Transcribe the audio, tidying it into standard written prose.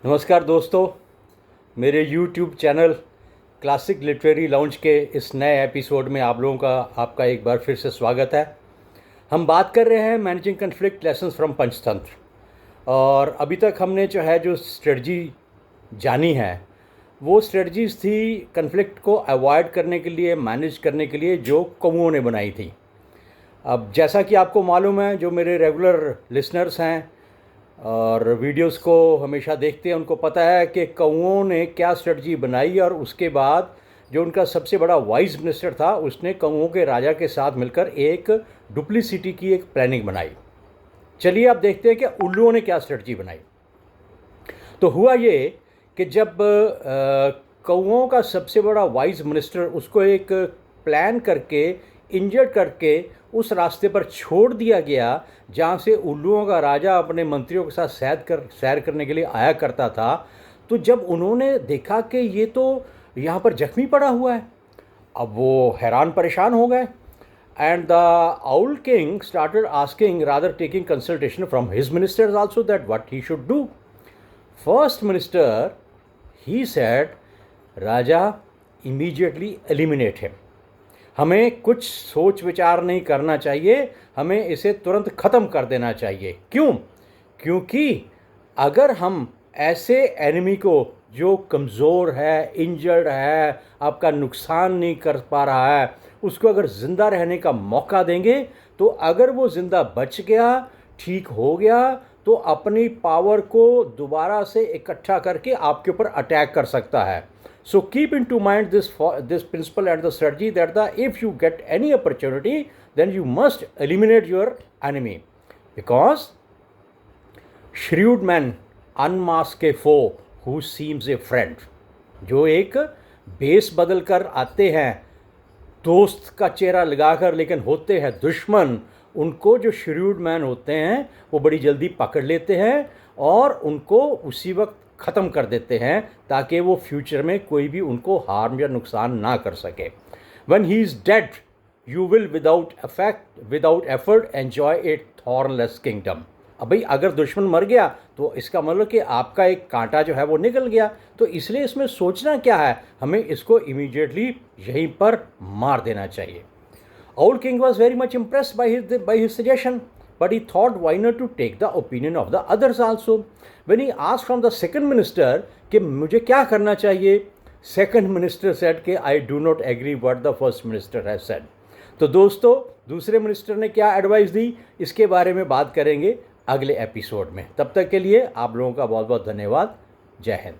नमस्कार दोस्तों, मेरे YouTube channel classic literary lounge के इस नए एपिसोड में आप लोगों का आपका एक बार फिर से स्वागत है। हम बात कर रहे हैं managing conflict lessons from Panchatantra. और अभी तक हमने जो स्ट्रेटजी जानी है वो स्ट्रेटजीज थी कन्फ्लिक्ट को अवॉइड करने के लिए, मैनेज करने के लिए, जो कौओं ने बनाई थी। अब जैसा कि आपको मालूम है, जो मेरे रेगुलर लिसनर्स हैं और वीडियोस को हमेशा देखते हैं, उनको पता है कि कौओं ने क्या स्ट्रेटजी बनाई। और उसके बाद जो उनका सबसे बड़ा वाइस मिनिस्टर था, उसने कौओं के राजा के साथ मिलकर एक डुप्लीसिटी की एक प्लानिंग बनाई। चलिए आप देखते हैं कि उल्लुओं ने क्या स्ट्रेटजी बनाई। तो हुआ ये कि जब कौओं का सबसे बड़ा वाइस मिनिस्टर उसको एक प्लान करके, इंजर्ड करके उस रास्ते पर छोड़ दिया गया जहाँ से उल्लुओं का राजा अपने मंत्रियों के साथ सैर करने के लिए आया करता था। तो जब उन्होंने देखा कि ये तो यहाँ पर जख्मी पड़ा हुआ है, अब वो हैरान परेशान हो गए। And the owl king started asking, rather taking consultation from his ministers also, that what he should do. First minister he said, Raja immediately eliminate him. हमें कुछ सोच विचार नहीं करना चाहिए, हमें इसे तुरंत ख़त्म कर देना चाहिए। क्यों? क्योंकि अगर हम ऐसे एनिमी को जो कमज़ोर है, इंजर्ड है, आपका नुकसान नहीं कर पा रहा है, उसको अगर ज़िंदा रहने का मौका देंगे, तो अगर वो ज़िंदा बच गया, ठीक हो गया, तो अपनी पावर को दोबारा से इकट्ठा करके आपके ऊपर अटैक कर सकता है। So keep into mind this principle and the strategy that if you get any opportunity, then you must eliminate your enemy, because shrewd men unmask a foe who seems a friend। जो एक base बदल कर आते हैं दोस्त का चेहरा लगाकर, लेकिन होते हैं दुश्मन, उनको जो श्रीव्ड मैन होते हैं वो बड़ी जल्दी पकड़ लेते हैं और उनको उसी वक्त ख़त्म कर देते हैं, ताकि वो फ्यूचर में कोई भी उनको हार्म या नुकसान ना कर सके। When he is dead, you will without effort enjoy a thornless kingdom। अब भाई अगर दुश्मन मर गया तो इसका मतलब कि आपका एक कांटा जो है वो निकल गया। तो इसलिए इसमें सोचना क्या है, हमें इसको इमीडिएटली यहीं पर मार देना चाहिए। Owl King was very much impressed by his suggestion, but he thought why not to take the opinion of the others also। When he asked from the second minister कि मुझे क्या करना चाहिए, second minister said कि I do not agree what the first minister has said। तो दोस्तों, दूसरे minister ने क्या एडवाइस दी, इसके बारे में बात करेंगे अगले एपिसोड में। तब तक के लिए आप लोगों का बहुत बहुत धन्यवाद। जय हिंद।